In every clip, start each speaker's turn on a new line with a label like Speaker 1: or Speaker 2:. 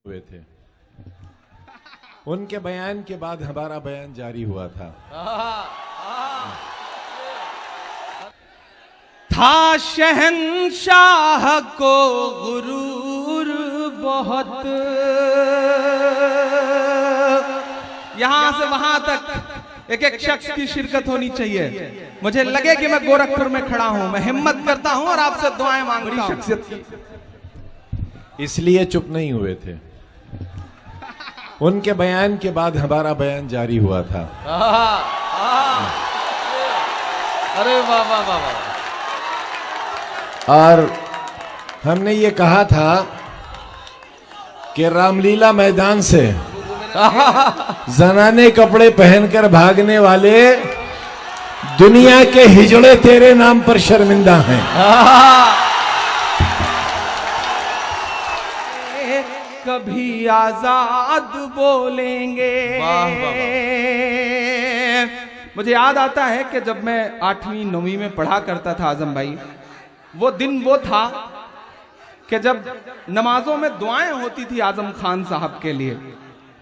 Speaker 1: हुए थे। उनके बयान के बाद हमारा बयान जारी हुआ था।
Speaker 2: था शहंशाह को गुरूर बहुत, यहां से वहां तक एक एक शख्स की शिरकत होनी चाहिए। मुझे लगे कि मैं गोरखपुर में खड़ा हूं, मैं हिम्मत करता हूं और आपसे दुआएं मांगता हूं।
Speaker 1: इसलिए चुप नहीं हुए थे। उनके बयान के बाद हमारा बयान जारी हुआ था।
Speaker 2: अरे वाह वाह वाह वाह।
Speaker 1: और हमने ये कहा था कि रामलीला मैदान से जनाने कपड़े पहनकर भागने वाले दुनिया के हिजड़े तेरे नाम पर शर्मिंदा हैं।
Speaker 2: कभी आजाद बोलेंगे। मुझे याद आता है कि जब मैं 8वीं 9वीं में पढ़ा करता था आजम भाई, वो दिन वो था कि जब नमाजों में दुआएं होती थी आजम खान साहब के लिए।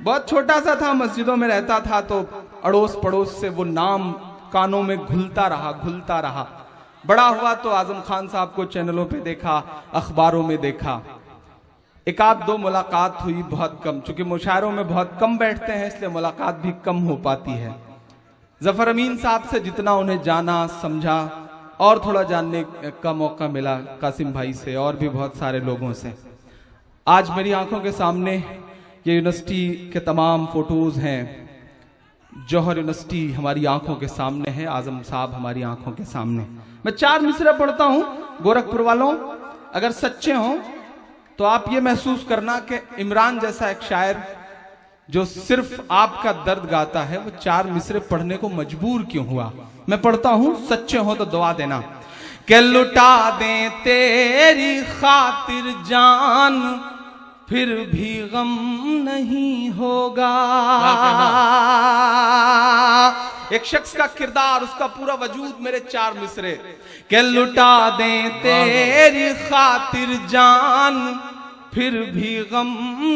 Speaker 2: बहुत छोटा सा था, मस्जिदों में रहता था, तो अड़ोस पड़ोस से वो नाम कानों में घुलता रहा। बड़ा हुआ तो आजम खान साहब को चैनलों पे देखा, अखबारों में देखा, एक आध दो मुलाकात हुई, बहुत कम, चूंकि मुशायरों में बहुत कम बैठते हैं इसलिए मुलाकात भी कम हो पाती है। जफर अमीन साहब से जितना उन्हें जाना समझा और थोड़ा जानने का मौका मिला, कासिम भाई से और भी बहुत सारे लोगों से। आज मेरी आंखों के सामने ये यूनिवर्सिटी के तमाम फोटोज हैं। जौहर यूनिवर्सिटी हमारी आंखों के सामने है, आजम साहब हमारी आंखों के सामने। मैं 4 मिसरे पढ़ता हूं गोरखपुर वालों, अगर सच्चे हों तो आप ये महसूस करना कि इमरान जैसा एक शायर जो सिर्फ आपका दर्द गाता है वो 4 मिसरे पढ़ने को मजबूर क्यों हुआ। मैं पढ़ता हूं, सच्चे हो तो दुआ देना। कि लुटा दें तेरी खातिर जान, फिर भी गम नहीं होगा। एक शख्स का किरदार, उसका पूरा वजूद मेरे 4 मिसरे। कि लुटा दें तेरी खातिर जान, फिर भी गम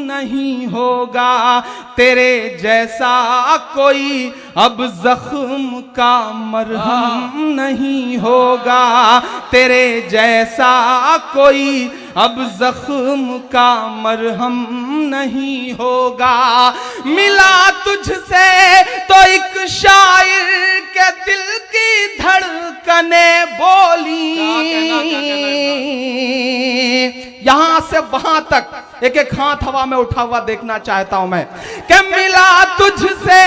Speaker 2: नहीं होगा। तेरे जैसा कोई अब जख्म का मरहम नहीं होगा। तेरे जैसा कोई अब जख्म का मरहम नहीं होगा। मिला तुझसे तो एक शायर के दिल की धड़कने बोली। यहां से वहां तक एक एक हाथ हवा में उठा हुआ देखना चाहता हूं मैं। कि मिला तुझसे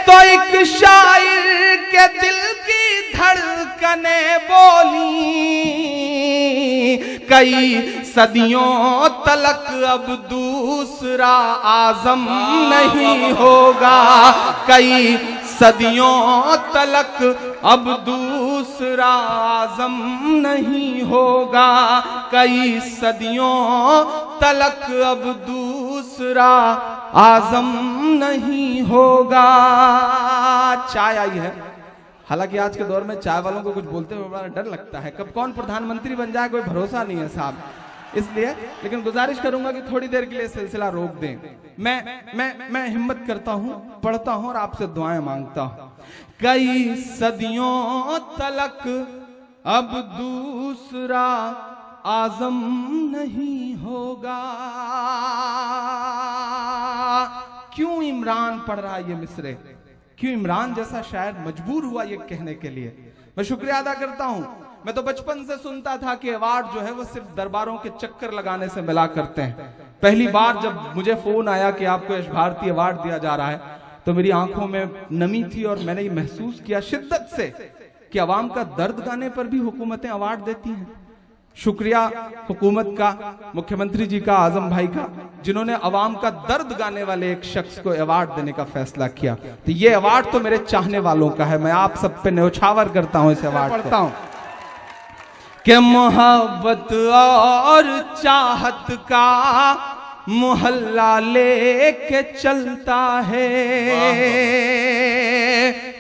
Speaker 2: तो एक शायर के दिल की धड़कने बोली। कई सदियों तलक अब दूसरा आजम नहीं होगा। कई सदियों तलक अब दूसरा आजम नहीं होगा। कई सदियों तलक अब दूसरा आजम नहीं होगा। चाय आई है, हालांकि आज के दौर में चाय वालों को कुछ बोलते हुए बड़ा डर लगता है, कब कौन प्रधानमंत्री बन जाए कोई भरोसा नहीं है साहब, इसलिए लेकिन गुजारिश करूंगा कि थोड़ी देर के लिए सिलसिला रोक दें। मैं हिम्मत करता हूं, पढ़ता हूं और आपसे दुआएं मांगता हूं। कई सदियों तलक अब दूसरा आजम नहीं होगा। क्यों इमरान पढ़ रहा है ये मिसरे, क्यों इमरान जैसा शायर मजबूर हुआ ये कहने के लिए। मैं शुक्रिया अदा करता हूं। मैं तो बचपन से सुनता था कि अवार्ड जो है वो सिर्फ दरबारों के चक्कर लगाने से मिला करते हैं। पहली बार जब मुझे फोन आया कि आपको यश भारती अवार्ड दिया जा रहा है तो मेरी आंखों में नमी थी और मैंने ये महसूस किया शिद्दत से कि अवाम का दर्द गाने पर भी हुकूमतें अवार्ड देती हैं। शुक्रिया हुकूमत का, मुख्यमंत्री जी का, आजम भाई का, जिन्होंने अवाम का दर्द गाने वाले एक शख्स को अवार्ड देने का फैसला किया। तो ये अवार्ड तो मेरे चाहने वालों का है, मैं आप सब पे न्यौछावर करता हूं इस अवार्ड को। पढ़ता हूं कि मोहब्बत और चाहत का मोहल्ला लेके चलता है।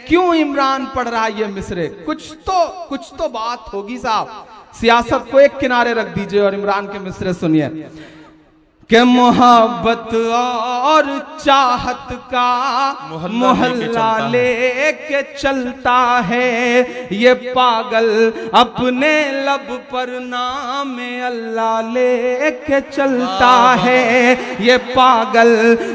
Speaker 2: क्यों इमरान पढ़ रहा है ये मिसरे, कुछ तो बात होगी साहब। सियासत को एक किनारे रख दीजिए और इमरान के मिसरे सुनिए। कि मोहब्बत और चाहत का मोहल्ला लेके चलता है ये पागल, अपने लब पर नाम अल्लाह लेके चलता है ये पागल,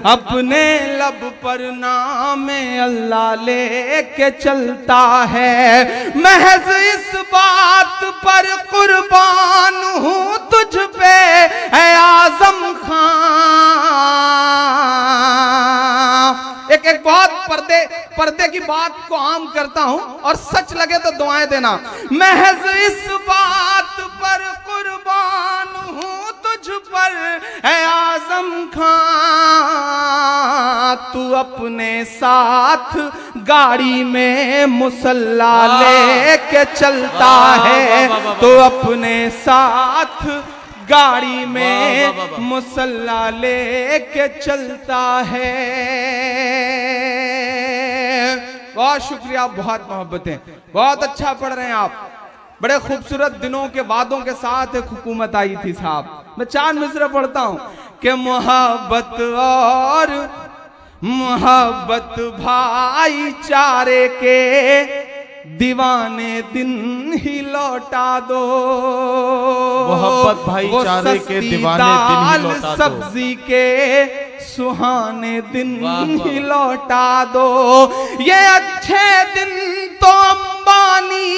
Speaker 2: अपने लब पर नाम अल्लाह लेके चलता है। महज इस बात पर कुर्बान हूँ तुझ पे ऐ आजम खां। एक बहुत पर्दे की बात को आम करता हूं और सच लगे तो दुआएं देना। महज इस बात पर कुर्बान हूं तुझ पर है आजम खां, तू अपने साथ गाड़ी में मुसल्ला लेके चलता है, तू अपने साथ गाड़ी में मुसल्ला लेके चलता है। बहुत शुक्रिया, बहुत मोहब्बतें, बहुत अच्छा पढ़ रहे हैं आप। बड़े खूबसूरत दिनों के वादों के साथ एक हुकूमत आई थी साहब। मैं 4 मिसरे पढ़ता हूं कि मोहब्बत और मोहब्बत भाईचारे के दीवाने दिन ही लौटा दो,
Speaker 3: मोहब्बत भाईचारे के दीवाने दिन ही लौटा दो,
Speaker 2: सब्जी के सुहाने दिन ही लौटा दो। ये अच्छे दिन तो अंबानी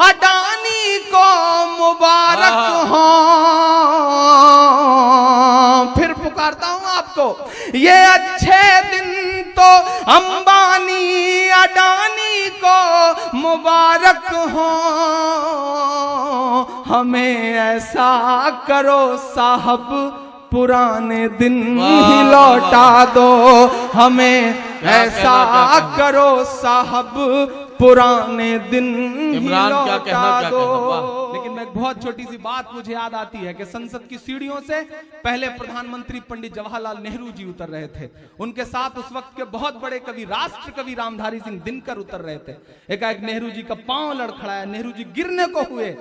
Speaker 2: अडानी को मुबारक हो। फिर पुकारता हूं आपको, ये अच्छे दिन तो अंबानी अडानी को मुबारक हो, हमें ऐसा करो साहब पुराने दिन ही लौटा दो, हमें ऐसा करो साहब पुराने दिन ही लौटा दो। लेकिन मैं बहुत छोटी सी बात मुझे याद आती है कि संसद की सीढ़ियों से पहले प्रधानमंत्री पंडित जवाहरलाल नेहरू जी उतर रहे थे। उनके साथ उस वक्त के बहुत बड़े कवि, राष्ट्र कवि रामधारी सिंह दिनकर उतर रहे थे। एकाएक नेहरू जी का पांव लड़खड़ाया, नेहरू जी गिरने को हुए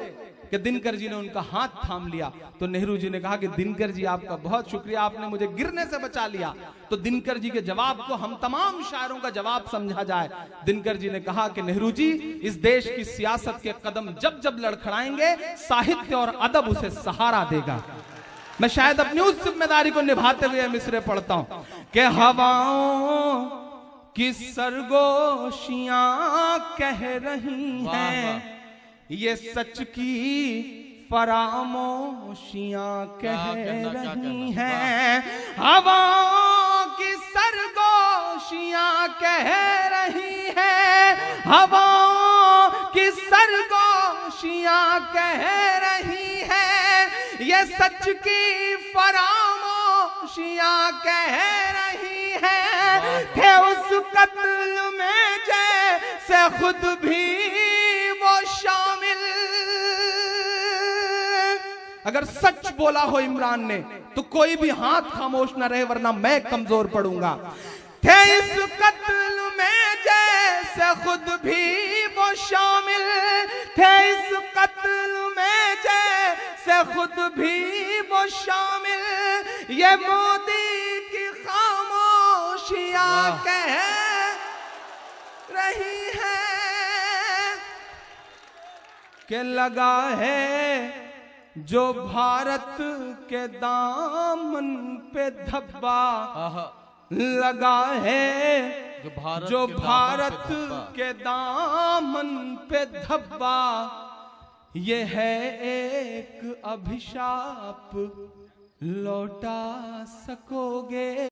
Speaker 2: कि दिनकर जी ने उनका हाथ थाम लिया। तो नेहरू जी ने कहा कि दिनकर जी आपका बहुत शुक्रिया, आपने मुझे गिरने से बचा लिया। तो दिनकर जी के जवाब को हम तमाम शायरों का जवाब समझा जाए। दिनकर जी ने कहा कि नेहरू जी, इस देश की सियासत के कदम जब जब लड़खड़ाएंगे साहित्य और अदब उसे सहारा देगा। मैं शायद अपनी उस जिम्मेदारी को निभाते हुए मिसरे पढ़ता हूं कि हवाओं की सरगोशियां कह रही हैं, ये सच की फरामोशियां कह रही हैं। हवाओं की सरगोशियां कह रही हैं, हवाओं की सरगोशियां कह रही हैं, ये सच की फरामोशियां कह रही हैं। थे उस कत्ल में जैसे खुद भी वो शामिल। अगर सच बोला हो इमरान ने तो कोई भी हाथ खामोश न रहे, वरना मैं कमजोर पड़ूंगा। थे इस कत्ल में जैसे खुद भी वो शामिल, थे इस कत्ल में जैसे खुद भी वो शामिल, ये मोदी की खामोशियां कह रही है कि लगा है जो भारत के दामन पे धब्बा, लगा है जो भारत के दामन पे धब्बा, ये है एक अभिशाप लौटा सकोगे